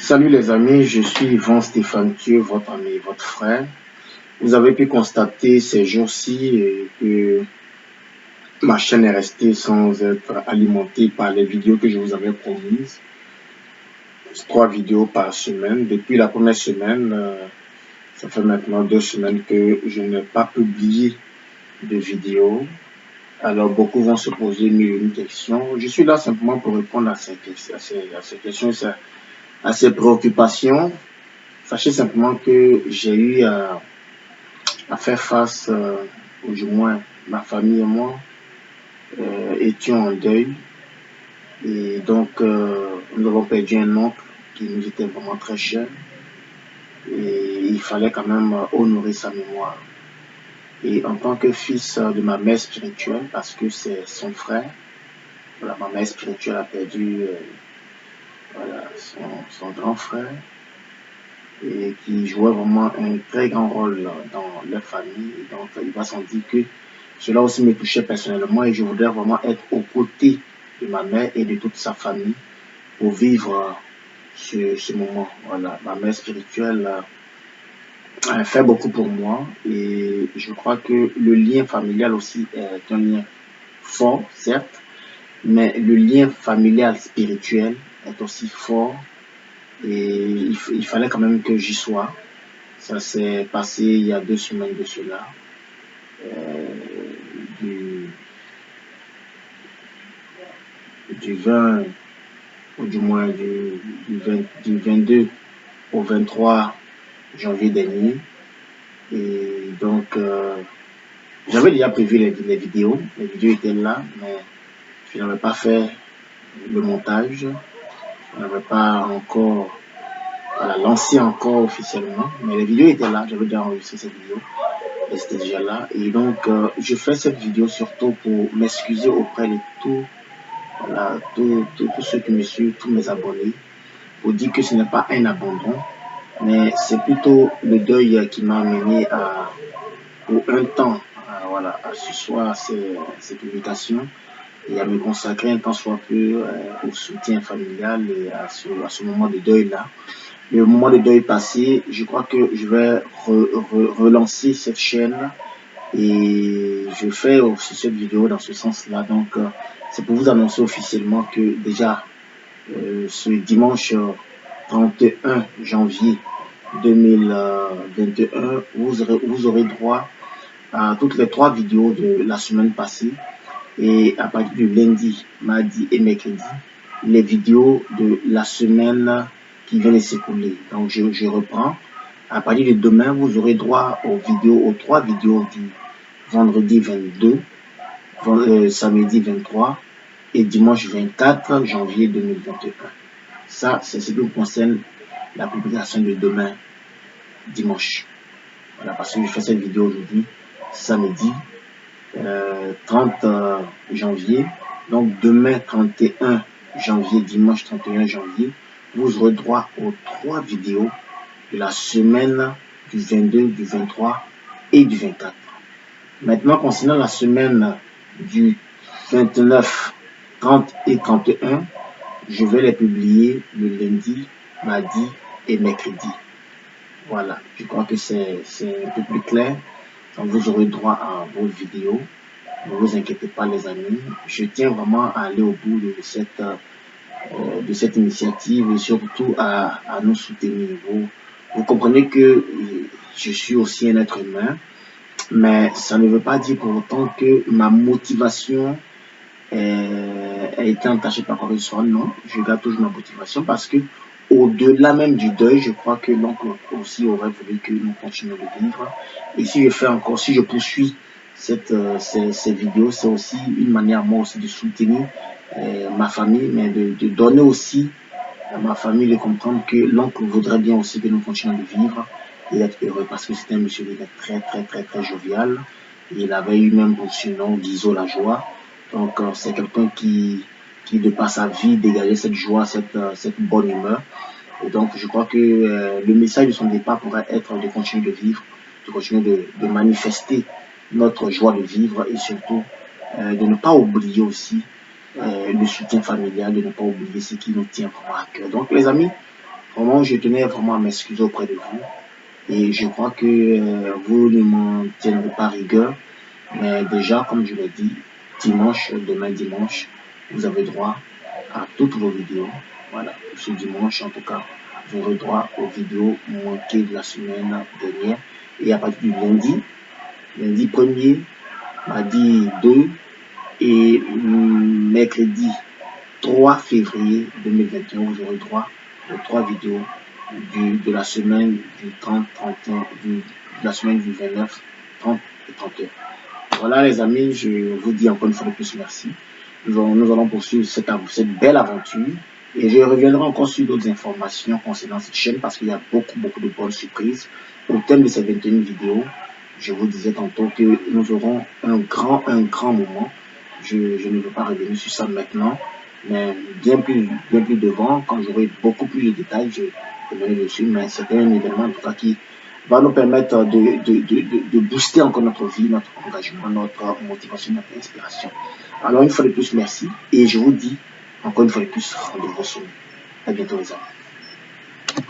Salut les amis, je suis Yvan Stéphane Thieu, votre ami, votre frère. Vous avez pu constater ces jours-ci que ma chaîne est restée sans être alimentée par les vidéos que je vous avais promises. 3 vidéos par semaine. Depuis la première semaine, ça fait maintenant 2 semaines que je n'ai pas publié de vidéos. Alors beaucoup vont se poser une question. Je suis là simplement pour répondre à ces questions, à ces préoccupations. Sachez simplement que j'ai eu à faire face, ou du moins ma famille et moi étions en deuil. Et donc, nous avons perdu un oncle qui nous était vraiment très cher. Et il fallait quand même honorer sa mémoire. Et en tant que fils de ma mère spirituelle, parce que c'est son frère, voilà, ma mère spirituelle a perdu voilà, son grand frère, et qui jouait vraiment un très grand rôle dans leur famille. Et donc, il va sans dire que cela aussi me touchait personnellement et je voudrais vraiment être aux côtés de ma mère et de toute sa famille pour vivre ce moment. Voilà, ma mère spirituelle a fait beaucoup pour moi et je crois que le lien familial aussi est un lien fort, certes, mais le lien familial spirituel est aussi fort et il fallait quand même que j'y sois. Ça s'est passé il y a 2 semaines de cela, du, du 20, ou du moins du 22 au 23 janvier dernier. Et donc, j'avais déjà prévu les vidéos. Les vidéos étaient là, mais je n'avais pas fait le montage. Je n'avais pas encore lancé encore officiellement. Mais les vidéos étaient là. J'avais déjà enregistré cette vidéo. Et c'était déjà là. Et donc, je fais cette vidéo surtout pour m'excuser auprès de tous ceux qui me suivent, tous mes abonnés, pour dire que ce n'est pas un abandon, mais c'est plutôt le deuil qui m'a amené pour un temps, à ce soir, à ces publications, et à me consacrer un temps soit peu au soutien familial et à ce moment de deuil-là. Le moment de deuil passé, je crois que je vais relancer cette chaîne et je fais aussi cette vidéo dans ce sens-là. Donc, c'est pour vous annoncer officiellement que déjà, ce dimanche 31 janvier 2021, vous aurez droit à toutes les 3 vidéos de la semaine passée et à partir du lundi, mardi et mercredi, les vidéos de la semaine qui vient de s'écouler. Donc je reprends. À partir de demain, vous aurez droit aux 3 vidéos du vendredi 22, samedi 23 et dimanche 24 janvier 2021. Ça, c'est ce qui concerne la publication de demain, dimanche. Voilà, parce que je fais cette vidéo aujourd'hui, samedi 30 janvier. Donc, demain, 31 janvier, dimanche 31 janvier, vous aurez droit aux 3 vidéos de la semaine du 22, du 23 et du 24. Maintenant, concernant la semaine du 29, 30 et 31, je vais les publier le lundi, mardi et mercredi. Voilà, je crois que c'est un peu plus clair. Donc, vous aurez droit à vos vidéos. Ne vous inquiétez pas, les amis. Je tiens vraiment à aller au bout de cette initiative et surtout à nous soutenir. Vous comprenez que je suis aussi un être humain, mais ça ne veut pas dire pour autant que ma motivation a été entachée par quoi que ce soit. Non, je garde toujours ma motivation parce que au-delà même du deuil, je crois que l'oncle aussi aurait voulu que nous continuions de vivre. Et si je poursuis ces vidéos, c'est aussi une manière moi aussi de soutenir ma famille, mais de donner aussi à ma famille de comprendre que l'oncle voudrait bien aussi que nous continuions de vivre et d'être heureux parce que c'était un monsieur qui était très très très très jovial. Il avait eu même pour surnom Guizot la joie. Donc c'est quelqu'un qui de par sa vie dégageait cette joie, cette bonne humeur. Et donc je crois que le message de son départ pourrait être de continuer de vivre, de continuer de manifester notre joie de vivre et surtout de ne pas oublier aussi le soutien familial, de ne pas oublier ce qui nous tient vraiment à cœur. Donc les amis, Vraiment, je tenais vraiment à m'excuser auprès de vous. Et je crois que vous ne m'en tiendrez pas rigueur. Mais déjà, comme je l'ai dit, demain dimanche, vous avez droit à toutes vos vidéos. Voilà, ce dimanche en tout cas, vous aurez droit aux vidéos manquées de la semaine dernière. Et à partir du lundi 1er, mardi 2 et mercredi 3 février 2021, vous aurez droit aux 3 vidéos de la semaine du 30, 31, de la semaine du 29, 30 et 31. Voilà les amis, je vous dis encore une fois de plus merci. Nous allons poursuivre cette belle aventure et je reviendrai encore sur d'autres informations concernant cette chaîne parce qu'il y a beaucoup de bonnes surprises. Au thème de ces 21 vidéos, je vous disais tantôt que nous aurons un grand moment. Je ne veux pas revenir sur ça maintenant, mais bien plus devant, quand j'aurai beaucoup plus de détails, je reviendrai dessus. Mais c'était un événement en tout cas qui va nous permettre de booster encore notre vie, notre engagement, notre motivation, notre inspiration. Alors une fois de plus, merci et je vous dis encore une fois de plus, rendez-vous sur nous. À bientôt les amis.